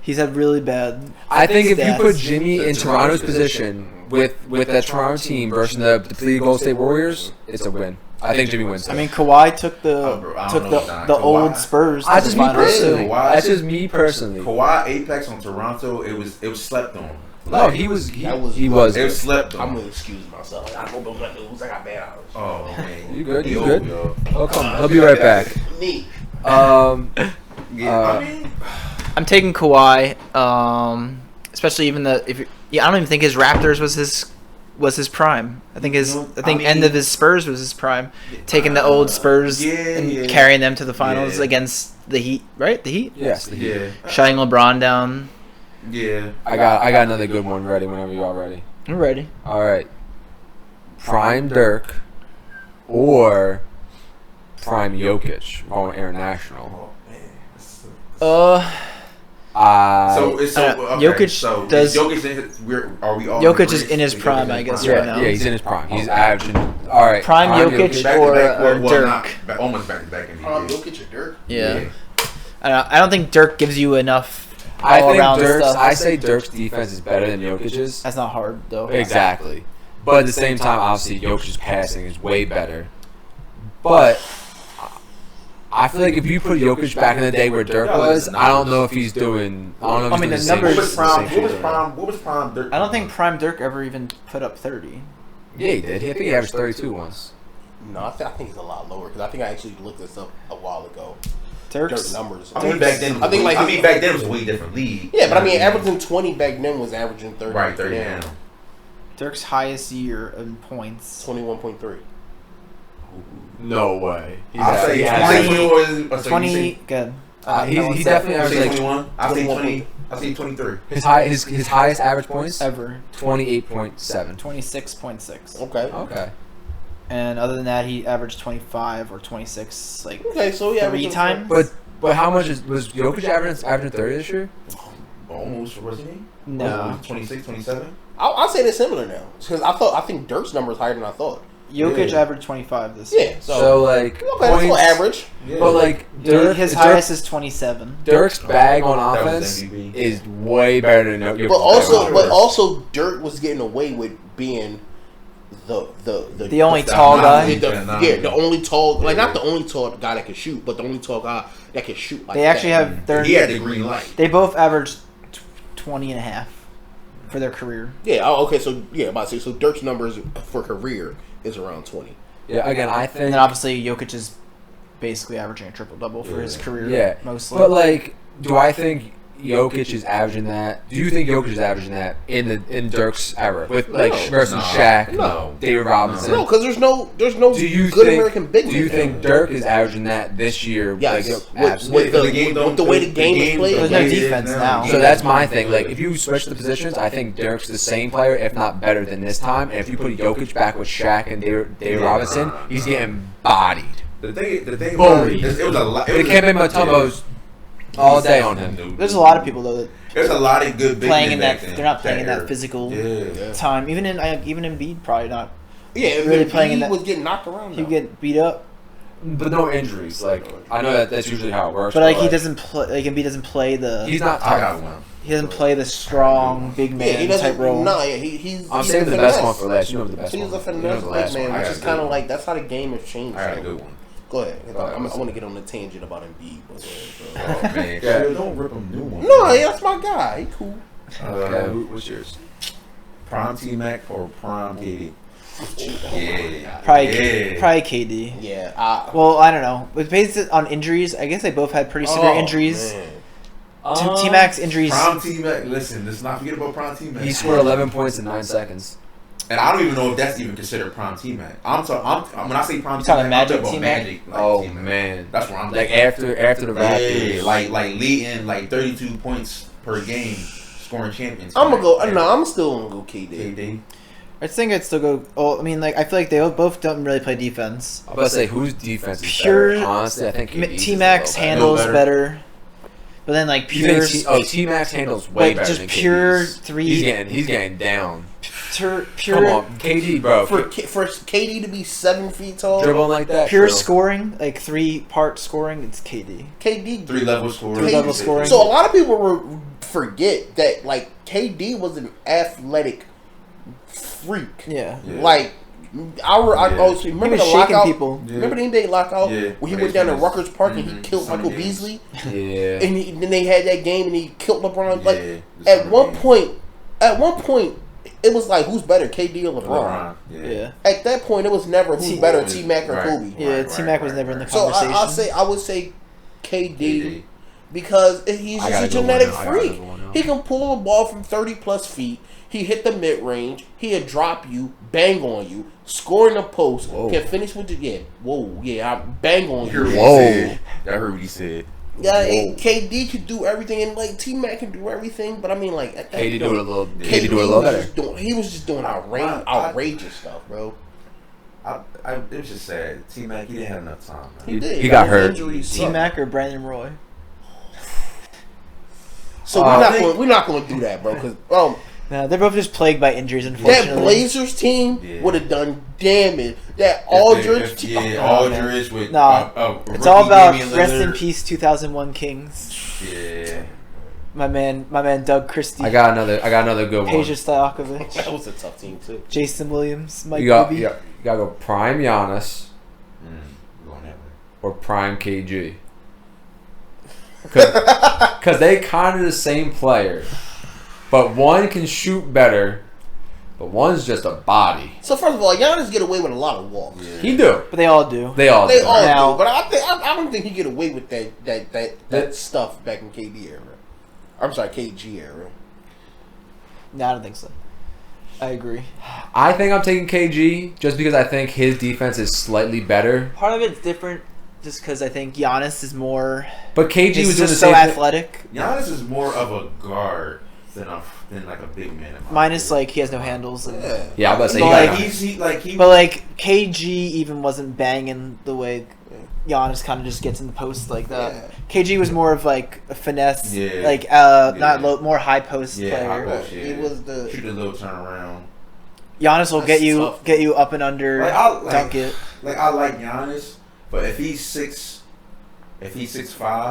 He's had really bad. I think if you stats. put Jimmy in Toronto's position with that Toronto team versus the depleted Golden State Warriors, it's a win. I think Jimmy wins. I mean, Kawhi took I don't know, Don. the Kawhi. old Spurs. That's to just the me finals. personally. Kawhi- That's just me personally. Kawhi Apex on Toronto, it was slept on. No, he was. That was- He was. It was slept I'm on. gonna excuse myself. I hope I'm gonna lose. I got bad hours. Oh man, You good? You Yo, good? yo. Oh, come. I'll be right back. Me. Yeah, I mean, I'm taking Kawhi, especially even I don't even think his Raptors was his prime. I think end of his Spurs was his prime. Taking the old Spurs and carrying them to the finals against the Heat, right? The Heat. Yes. yeah, Shutting LeBron down. yeah. I got another good one ready whenever you all ready. I'm ready. All right. Prime Dirk or Prime Jokic going international. Oh man, Jokic does. Are we all? Jokic is in his prime, I guess, right now. Yeah, he's in his prime. He's averaging. All right, prime Jokic or Dirk. Almost back to back. Jokic or Dirk? Yeah. I don't think Dirk gives you enough. I say Dirk's defense is better than Jokic's. That's not hard though. Exactly. But at the same time, obviously, Jokic's passing is way better. But I feel like if you put Jokic back in the day where Dirk was, I don't know if he's doing. I don't know if he's doing the numbers. What was prime Dirk? I don't think prime Dirk ever even put up 30. Yeah, he did. I think he averaged 32 once. No, I think he's a lot lower because I think I actually looked this up a while ago. Dirk's numbers. I mean, back then. Back then it was a way different league. Yeah, but I mean, averaging 20 back then was averaging 30. Right, 30 now. Dirk's highest year in points. 21.3. No way. I'll say 20. Good. He definitely averaged like 21. I'll say 20. I'll say 23. His highest average points Ever. 28.7. 26.6. Okay. And other than that, he averaged 25 or 26, like so 3 times. But how much was Jokic averaging 30 this year? Almost. Wasn't he? No. 26, 27. I'll say they're similar now because I think Dirk's number is higher than I thought. Jokic averaged 25 this year. Yeah. So like okay, that's still average. Yeah. But like his highest is 27. Dirk's bag on offense is way better than Jokic's. But also Dirk was getting away with being the only tall guy. The only tall, like not the only tall guy that can shoot, but the only tall guy that can shoot. Like they actually have 30. He had the green light. They both averaged 20 and a half for their career. Yeah. Okay. So yeah, about to say so. Dirk's numbers for career is around 20. Yeah. Again, I think. And then obviously Jokic is basically averaging a triple double for his career. Yeah. Mostly. But like, do I think Jokic is averaging that? Do you think Jokic is averaging that in Dirk's era with like versus Shaq, David Robinson? No, because there's no American big man. Do you think Dirk is averaging that this year? Yes. Like, with the way the game is played. There's no defense now. So that's my thing. Like, if you switch the positions, I think Dirk's the same player, if not better than this time. And if you put Jokic back with Shaq and David Robinson, he's getting bodied. The thing bullied. It was a lot. It came in Mutombos all day on him. There's a lot of people though that there's a lot of good big playing men in that. back then, They're not playing in that era. physical Yeah. time. Even Embiid probably not. Yeah, really playing in he that. was getting knocked around. He get beat up. But no injuries. Like, I know that's usually how it works. But like he doesn't play. Like Embiid doesn't play the. He's not I got tough. one. He doesn't play the strong big man he doesn't, type role. No, he's. I'm he's saving the finesse. best one for last. You know the best He's one. a finesse big man, which is kind of like that's how the game has changed. I got a good one. Go ahead. I want to get on the tangent about Embiid. Oh man, don't rip him new one. No, yeah, that's my guy. He cool. Okay, what's yours? Prime T-Mac or Prime KD? Yeah. Probably KD. Yeah. Well, I don't know. But based on injuries, I guess they both had pretty severe injuries. T-Mac's injuries. Prime T-Mac. Listen, let's not forget about Prime T-Mac. He scored 11 points in 9 seconds. And I don't even know if that's even considered Prime T-Mac. When I say Prime talking T-Mac, Magic I'm talking T-Mac? about Magic. Oh T-Mac. man, That's where I'm like after the Raptors. Yeah, like leading like 32 points per game, scoring champions. I'm gonna go. No, I'm still gonna go KD. KD. I think I'd still go. Oh, I mean, like I feel like they both don't really play defense. I'm about to say whose defense is Pure- better. Honestly, I think KD's T-Mac's is a little handles better. better. But then like You pure, think T-Mac's handles way like better just than pure KD's. three. He's getting down. Pure Come on, KD, bro. For KD to be 7 feet tall, Dribbling like that. pure bro. scoring, like 3-part scoring. It's KD. KD 3-level scorer. 3-level scoring. So a lot of people forget that like KD was an athletic freak. Yeah. Like I always remember He was the shaking lockout. people. Yeah. Remember the NBA lockout Yeah. when he went down to Rutgers Park and he Mhm. killed Some Michael games. Beasley, Yeah. and then they had that game and he killed LeBron. Like Yeah, at one point, it was like who's better, KD or LeBron? LeBron. Yeah. At that point, it was never who's better, T-Mac or Right. Kobe. Yeah. Right, T-Mac was right, never in the right. So conversation. I would say KD. KD. Because he's I just gotta a go genetic one now. I gotta freak. go one now. He can pull a ball from 30 plus feet. He hit the mid range. He'll drop you, bang on you, score in the post. Whoa. Can finish with I bang on You heard you. what Whoa. he said. I heard what he said. Yeah, and KD could do everything, and like T-Mac can do everything. But I mean, like at that KD do it a little. KD KD do it a little better. He was just doing outrageous stuff, bro. It was just sad. T-Mac, he didn't have enough time. Man. He did. He got His hurt. injuries sucked. T-Mac or Brandon Roy? So we're not going to do that, bro. Because no, they're both just plagued by injuries. Unfortunately, that Blazers team would have done damage. That Aldridge team, Aldridge with it's all about rest in peace, 2001 Kings. Yeah. My man, Doug Christie. I got another good one. Peja Stojakovic. That was a tough team too. Jason Williams, Mike You gotta Bibby. go prime Giannis Going that way. or prime KG. Because they kind of the same player, but one can shoot better, but one's just a body. So first of all, Giannis get away with a lot of walks. Yeah. He do. But they all do. They all They do. all Now- do, but I don't think he get away with that stuff back in KD era. I'm sorry, KG era. No, I don't think so. I agree. I think I'm taking KG just because I think his defense is slightly better. Part of it's different just because I think Giannis is more. But KG He's was doing the just so same thing. athletic. Giannis is more of a guard than like a big man. Minus like he has no handles. And, Yeah, I'm about to say But, he like, got But like KG even wasn't banging the way Giannis kind of just gets in the post like that. Yeah. KG was more of like a finesse, Yeah. like Yeah. not low, more high post high player. post, yeah. He was the shoot a little turnaround. Giannis will That's get tough. you up and under, dunk it. Like I like Giannis, but if he's 6'5",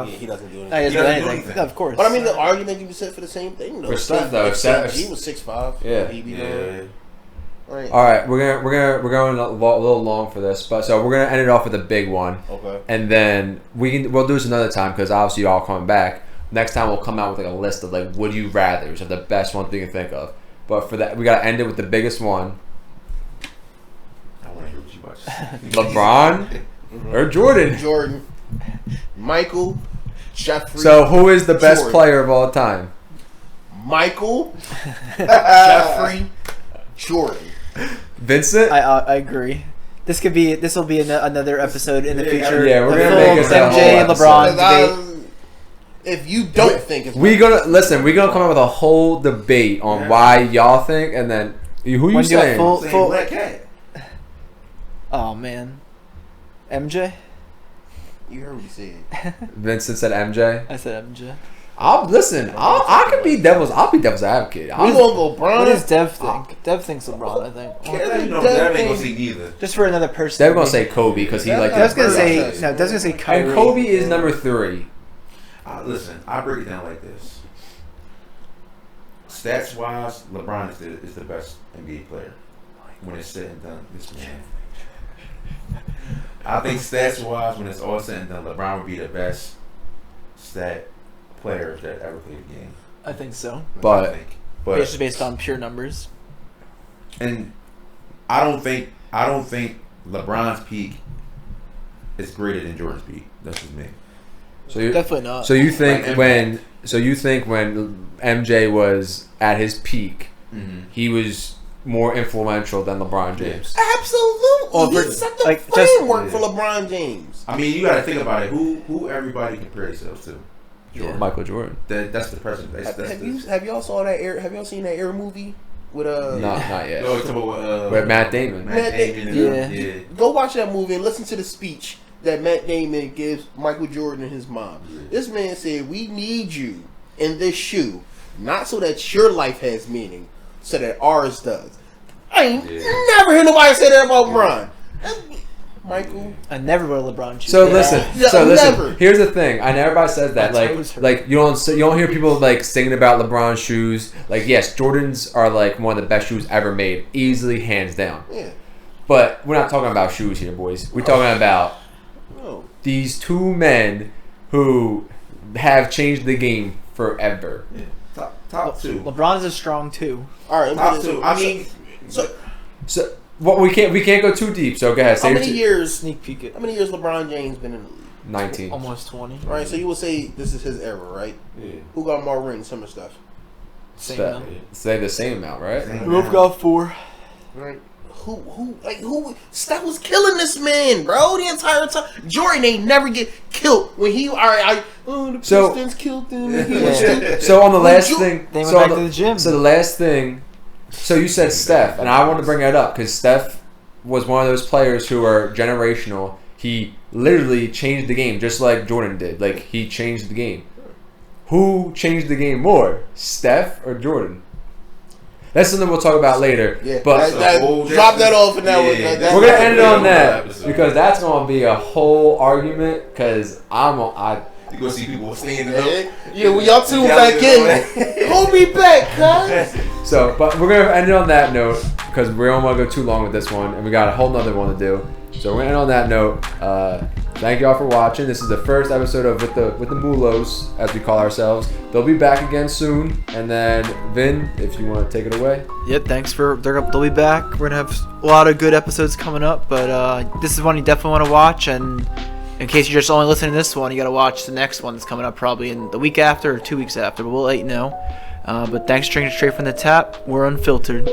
he doesn't do anything. No, he doesn't do doesn't do anything. anything. No, of course. But I mean, the argument can be said for the same thing though. For Steph, though, if Steph- KG was 6'5", Yeah. he'd be yeah. right. All right, we're going a little long for this, but so we're gonna end it off with a big one, Okay. and then we'll do this another time because obviously y'all coming back. Next time we'll come out with like a list of like would you rather's of the best ones we can think of. But for that, we gotta end it with the biggest one: I want to hear what you about to say. LeBron or Jordan. Jordan, Michael, Jeffrey. So who is the best Jordan. player of all time? Michael, Jeffrey, Jordan. Vincent. I agree. This will be another episode in the future. Yeah, we're A gonna full make it a MJ whole and LeBron episode. debate. If you don't think it's We're gonna come up with a whole debate on why y'all think, and then who you Wanna do a saying? full- Saying Black Cat. Oh man, MJ. you heard what he said. Vincent said MJ. I said MJ. I'll be devil's advocate. We gonna go Bron. What does Dev think? Dev thinks LeBron. I think. You know, that ain't gonna see neither. Just for another person. They're gonna say Kobe because he like. Dev's gonna Bird. say no. Dev's gonna say Kyrie. And Kobe is number 3. Listen, I break it down like this. Stats wise, LeBron is the best NBA player. When it's said and done, this man. I think stats wise, when it's all said and done, LeBron would be the best stat player that ever played the game. I think so. But It's based on pure numbers. and I don't think LeBron's peak is greater than Jordan's peak. That's just me. so you Definitely not. so you think Like when MJ was at his peak, he was more influential than LeBron James. Absolutely. Well, He for- set the like, just- framework for LeBron James. I mean, you got to think about it. Who everybody compare themselves to? Jordan. Michael Jordan. That's the president. Have y'all saw that Air? Have y'all seen that Air movie with Not yet. No, it's about With Matt Damon. Matt Damon. Yeah. Yeah. Go watch that movie and listen to the speech that Matt Damon gives Michael Jordan and his mom. This man said, "We need you in this shoe, not so that your life has meaning, so that ours does." I ain't never heard nobody say that about LeBron. Michael, I never wear LeBron shoes. So Yeah. listen. Yeah, So listen. never. Here's the thing. I know everybody says that. My toes hurt. Like you don't hear people like singing about LeBron's shoes. Like yes, Jordans are like one of the best shoes ever made, easily hands down. yeah, But we're not talking about shoes here, boys. We're talking about no. these two men who have changed the game forever. Yeah. Top two. LeBron is a strong 2. All right, Top two. I mean, so So we can't go too deep. So go ahead. how Say your many two- years? Sneak peek it. How many years LeBron James been in the league? 19. Almost 20. Right, so you will say this is his era, right? yeah. Who got more rings? Some of the stuff. Same Steph. amount. Say the same amount, right? Same Both amount. got 4. Right. Who? Steph was killing this man, bro, the entire time. Jordan ain't never get killed when he. All right, the So- Pistons killed him. And he Yeah. was stupid. So on the last Ju- thing, They went so on back to the gym. So the last thing, so you said Steph, and I wanted to bring that up because Steph was one of those players who are generational. He literally changed the game just like Jordan did. Like he changed the game. Who changed the game more, Steph or Jordan? That's something we'll talk about later. Yeah, but drop that off for now. We're gonna end it on that because that's gonna be a whole argument. Because you gonna see people staying up. Yeah, when y'all tune back in, hold me back, guys. So, but we're gonna end it on that note because we don't want to go too long with this one, and we got a whole nother one to do. So we're gonna end on that note. Thank y'all for watching. This is the first episode of with the Mulos, as we call ourselves. They'll be back again soon, and then Vin, if you want to take it away. Yep, thanks they'll be back. We're gonna have a lot of good episodes coming up, but this is one you definitely want to watch. And in case you're just only listening to this one, you gotta watch the next one that's coming up probably in the week after or 2 weeks after. But we'll let you know. But thanks for drinking straight from the tap. We're unfiltered.